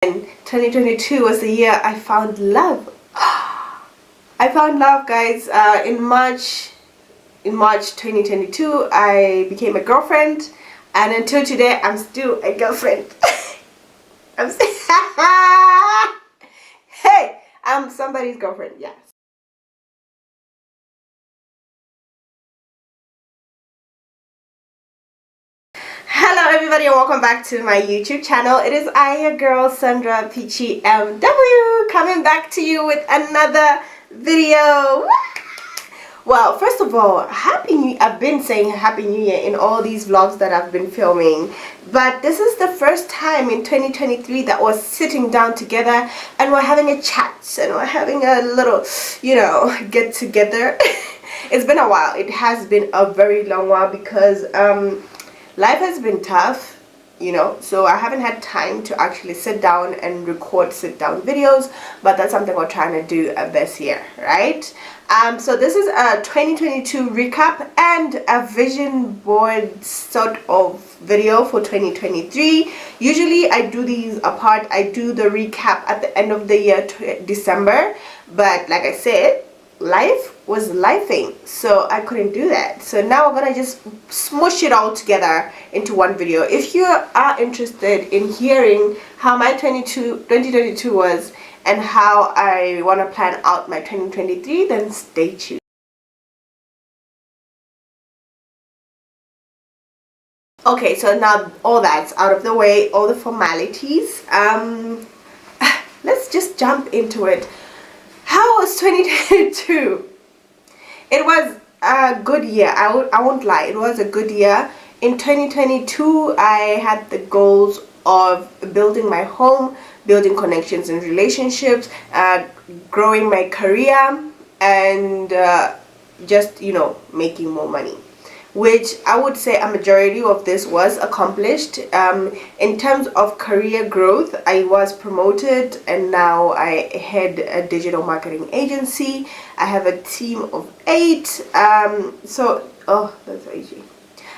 And 2022 was the year I found love. I found love, guys. In March 2022, I became a girlfriend, and until today, I'm still a girlfriend. I'm hey, I'm somebody's girlfriend. Yes. Hello everybody and welcome back to my YouTube channel. It is I, your girl Sandra Peachy MW, coming back to you with another video. Well, first of all, I've been saying Happy New Year in all these vlogs that I've been filming, but this is the first time in 2023 that we're sitting down together and we're having a chat and we're having a little, get together. It's been a while. It has been a very long while because life has been tough, so I haven't had time to actually sit down and record sit-down videos, but that's something we're trying to do this year, right? So this is a 2022 recap and a vision board sort of video for 2023. Usually I do these apart. I do the recap at the end of the year, December, but like I said, life was lifing, so I couldn't do that. So now we're gonna just smush it all together into one video. If you are interested in hearing how my 2022 was and how I want to plan out my 2023, then stay tuned. Okay, so now all that's out of the way, all the formalities, let's just jump into it. How was 2022? It was a good year. I won't lie, it was a good year. In 2022, I had the goals of building my home, building connections and relationships, growing my career, and just, making more money, which I would say a majority of this was accomplished. In terms of career growth, I was promoted and now I head a digital marketing agency. I have a team of 8. That's easy.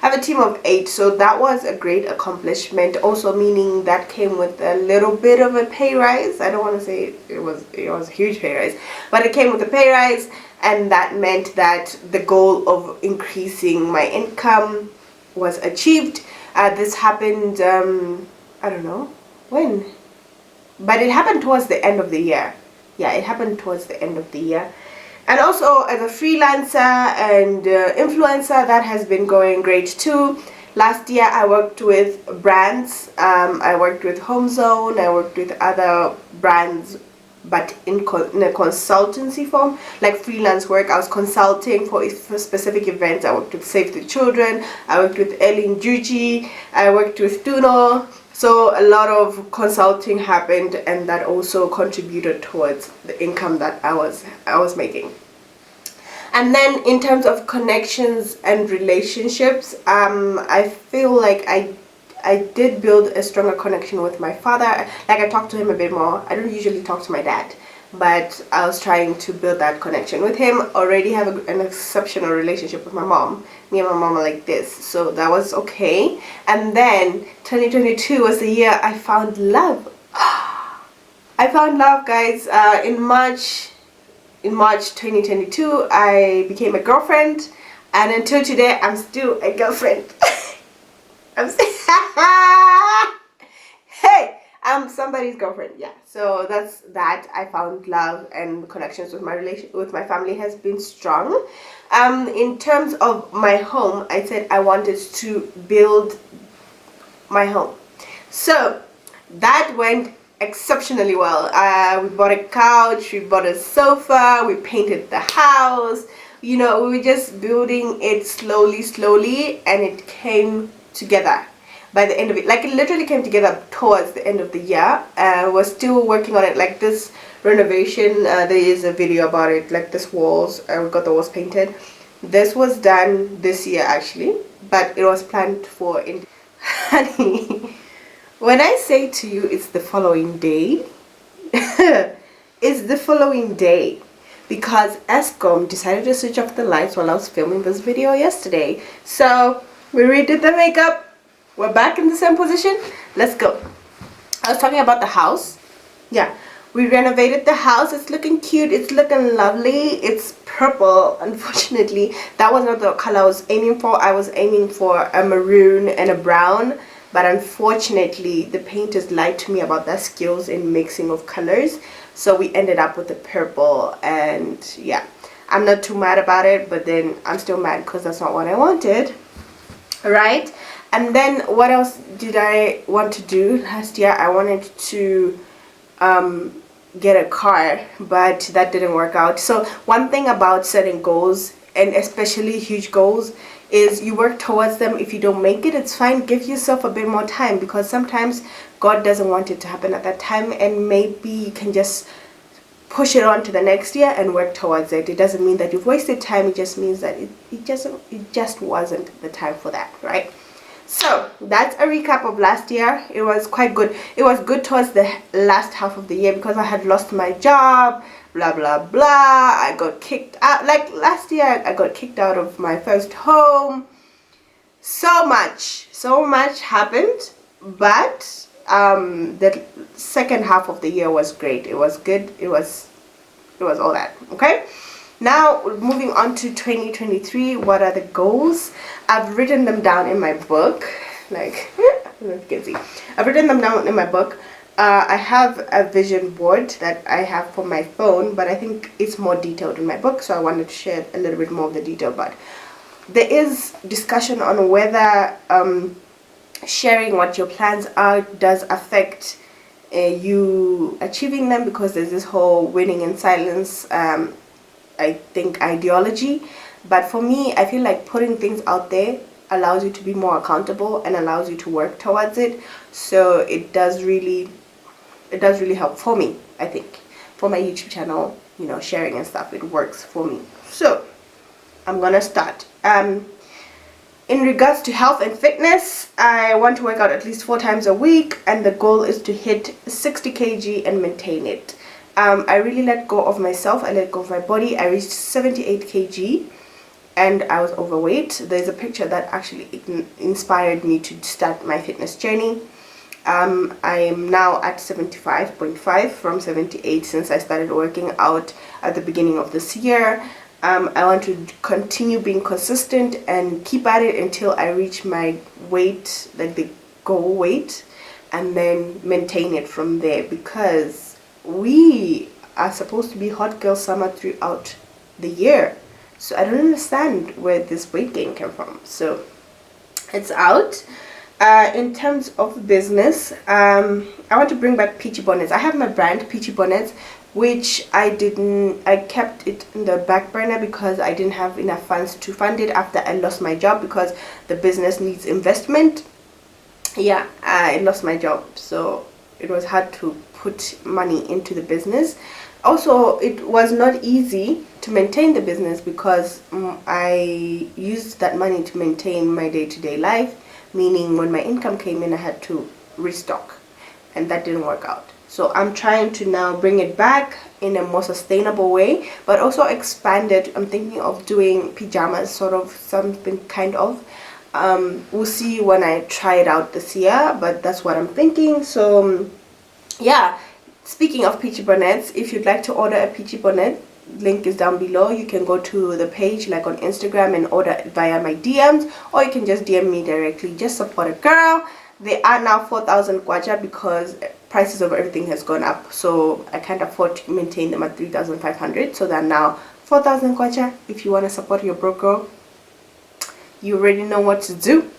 I have a team of 8, so that was a great accomplishment. Also meaning that came with a little bit of a pay rise. I don't want to say it was a huge pay rise, but it came with a pay rise, and that meant that the goal of increasing my income was achieved. This happened, I don't know when, but it happened towards the end of the year. Yeah, it happened towards the end of the year. And also as a freelancer and influencer, that has been going great too. Last year I worked with brands. I worked with HomeZone, I worked with other brands, but in a consultancy form, like freelance work. I was consulting for specific events. I worked with Save the Children, I worked with Elin Juji, I worked with Tuno. So a lot of consulting happened, and that also contributed towards the income that I was making. And then in terms of connections and relationships, I feel like I did build a stronger connection with my father. Like, I talked to him a bit more. I don't usually talk to my dad, but I was trying to build that connection with him. Already have an exceptional relationship with my mom. Me and my mom are like this, so that was okay. And then 2022 was the year I found love. I found love, guys. In March 2022, I became a girlfriend, and until today, I'm still a girlfriend. Hey, I'm somebody's girlfriend. Yeah, so that's that. I found love, and connections with my family has been strong. In terms of my home, I said I wanted to build my home, so that went exceptionally well. We bought a couch, we bought a sofa, we painted the house. We were just building it slowly, and it came together by the end of it. Like, it literally came together towards the end of the year. We're still working on it. Like, this renovation, there is a video about it. Like, this walls, we got the walls painted. This was done this year actually, but it was planned for in honey. When I say to you it's the following day, it's the following day, because Eskom decided to switch off the lights while I was filming this video yesterday. So we redid the makeup. We're back in the same position. Let's go. I was talking about the house. Yeah, we renovated the house. It's looking cute. It's looking lovely. It's purple. Unfortunately, that was not the color I was aiming for. I was aiming for a maroon and a brown, but unfortunately the painters lied to me about their skills in mixing of colors, so we ended up with the purple. And yeah, I'm not too mad about it, but then I'm still mad because that's not what I wanted, right? And then what else did I want to do last year? I wanted to get a car, but that didn't work out. So one thing about setting goals, and especially huge goals, is you work towards them. If you don't make it, it's fine. Give yourself a bit more time, because sometimes God doesn't want it to happen at that time, and maybe you can just push it on to the next year and work towards it. It doesn't mean that you've wasted time. It just means that it just wasn't the time for that, right? So that's a recap of last year. It was quite good. It was good towards the last half of the year because I had lost my job, blah blah blah. I got kicked out. Like last year I got kicked out of my first home. So much happened, but the second half of the year was great. It was good. It was all that. Okay, now moving on to 2023. What are the goals? I've written them down in my book. Like, I don't know if you can see. I've written them down in my book. I have a vision board that I have for my phone, but I think it's more detailed in my book, so I wanted to share a little bit more of the detail. But there is discussion on whether sharing what your plans are does affect you achieving them, because there's this whole winning in silence I think ideology. But for me, I feel like putting things out there allows you to be more accountable and allows you to work towards it. So it does really help for me. I think for my YouTube channel, you know, sharing and stuff, it works for me. So I'm gonna start. In regards to health and fitness, I want to work out at least 4 times a week, and the goal is to hit 60 kg and maintain it. I really let go of myself. I let go of my body. I reached 78 kg and I was overweight. There's a picture that actually inspired me to start my fitness journey. I am now at 75.5 from 78 since I started working out at the beginning of this year. I want to continue being consistent and keep at it until I reach my weight, like the goal weight, and then maintain it from there, because we are supposed to be hot girl summer throughout the year. So I don't understand where this weight gain came from. So it's out. In terms of business, I want to bring back Peachy Bonnets. I have my brand Peachy Bonnets, which I kept it in the back burner because I didn't have enough funds to fund it after I lost my job, because the business needs investment. Yeah, I lost my job, so it was hard to put money into the business. Also, it was not easy to maintain the business because I used that money to maintain my day-to-day life, meaning when my income came in I had to restock, and that didn't work out. So I'm trying to now bring it back in a more sustainable way, but also expand it. I'm thinking of doing pajamas, sort of something kind of. We'll see when I try it out this year, but that's what I'm thinking. So yeah, speaking of Peachy Bonnets, if you'd like to order a Peachy Bonnet, link is down below. You can go to the page like on Instagram and order it via my DMs, or you can just DM me directly. Just support a girl. They are now 4,000 kwacha because prices of everything has gone up, so I can't afford to maintain them at 3,500, so they're now 4,000 kwacha. If you want to support your broke girl, you already know what to do.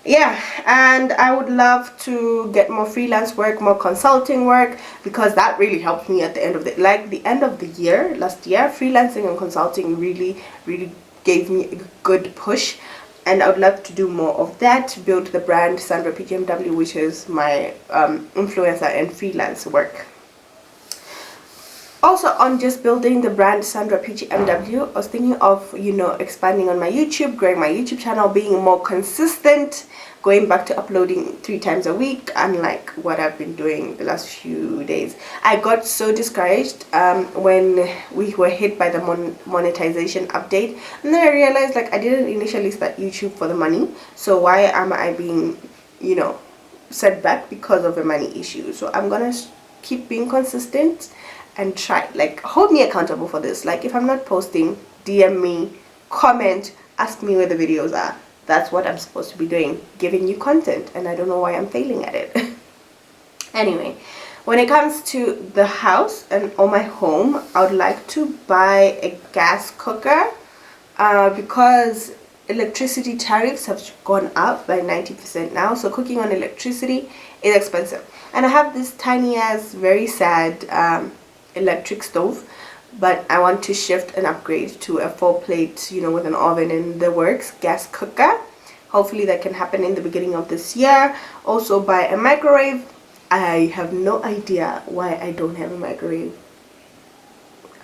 Yeah, and I would love to get more freelance work, more consulting work, because that really helped me at the end of the end of the year last year. Freelancing and consulting really gave me a good push, and I would love to do more of that, build the brand Sandra PGMW, which is my influencer and freelance work. Also, on just building the brand Sandra PGMW, I was thinking of, you know, expanding on my YouTube, growing my YouTube channel, being more consistent, going back to uploading 3 times a week, unlike what I've been doing the last few days. I got so discouraged when we were hit by the monetization update, and then I realized, like, I didn't initially start YouTube for the money, so why am I being, you know, setback because of a money issue. So I'm gonna keep being consistent and try, like, hold me accountable for this. Like, if I'm not posting, DM me, comment, ask me where the videos are. That's what I'm supposed to be doing, giving you content, and I don't know why I'm failing at it. Anyway, when it comes to the house and or my home, I would like to buy a gas cooker because electricity tariffs have gone up by 90% now, so cooking on electricity is expensive. And I have this tiny ass, very sad electric stove, but I want to shift and upgrade to a 4-plate, you know, with an oven in the works, gas cooker. Hopefully that can happen in the beginning of this year. Also buy a microwave. I have no idea why I don't have a microwave.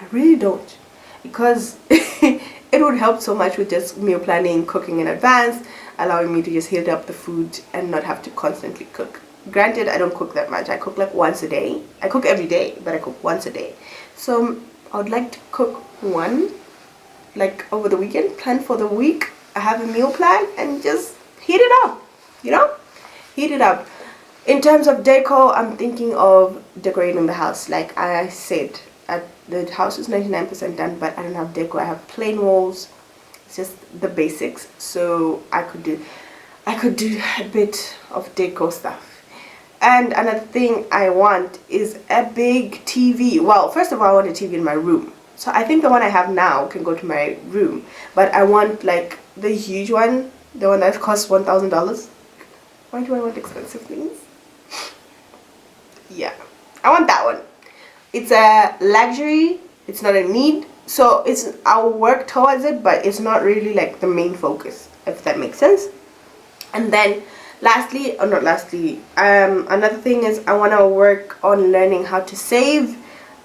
I really don't, because it would help so much with just meal planning, cooking in advance, allowing me to just heat up the food and not have to constantly cook. Granted, I don't cook that much. I cook like once a day. I cook every day, but I cook once a day. So I would like to cook one, like over the weekend, plan for the week. I have a meal plan and just heat it up, you know? Heat it up. In terms of decor, I'm thinking of decorating the house. Like I said, the house is 99% done, but I don't have decor. I have plain walls. It's just the basics. So I could do a bit of decor stuff. And another thing I want is a big TV. Well, first of all, I want a TV in my room. So I think the one I have now can go to my room, but I want like the huge one, the one that costs $1,000. Why do I want expensive things? Yeah, I want that one. It's a luxury, it's not a need, so I'll work towards it, but it's not really like the main focus, if that makes sense. And then lastly, or not lastly, another thing is I want to work on learning how to save.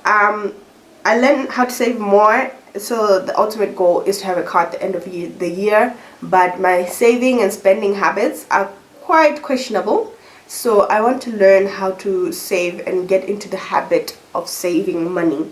I learned how to save more, so the ultimate goal is to have a car at the end of the year, but my saving and spending habits are quite questionable. So I want to learn how to save and get into the habit of saving money.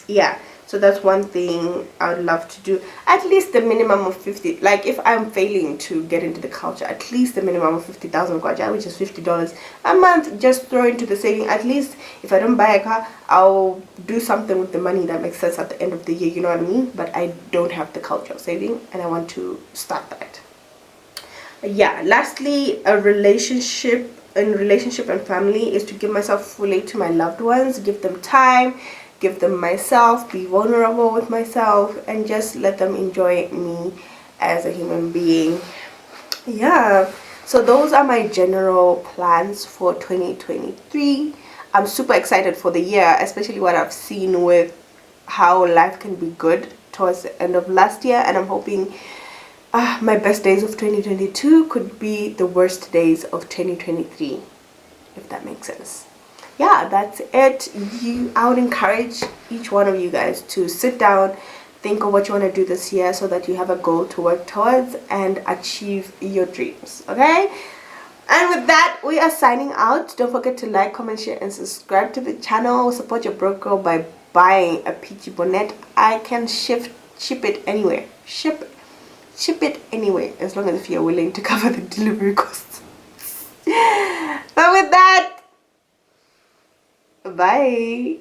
Yeah, so that's one thing I would love to do. At least the minimum of 50, like if I'm failing to get into the culture, at least the minimum of 50,000 kwacha, which is $50 a month, just throw into the saving. At least if I don't buy a car, I'll do something with the money that makes sense at the end of the year, you know what I mean? But I don't have the culture of saving, and I want to start that. Yeah, lastly, relationship and family is to give myself fully to my loved ones, give them time, give them myself, be vulnerable with myself, and just let them enjoy me as a human being. Yeah, so those are my general plans for 2023. I'm super excited for the year, especially what I've seen with how life can be good towards the end of last year, and I'm hoping my best days of 2022 could be the worst days of 2023, if that makes sense. Yeah, that's it. I would encourage each one of you guys to sit down, think of what you want to do this year so that you have a goal to work towards and achieve your dreams. Okay, and with that, we are signing out. Don't forget to like, comment, share, and subscribe to the channel. Support your broke girl by buying a peachy bonnet. I can ship it anywhere. Ship it anyway, as long as you're willing to cover the delivery costs. But with that, bye.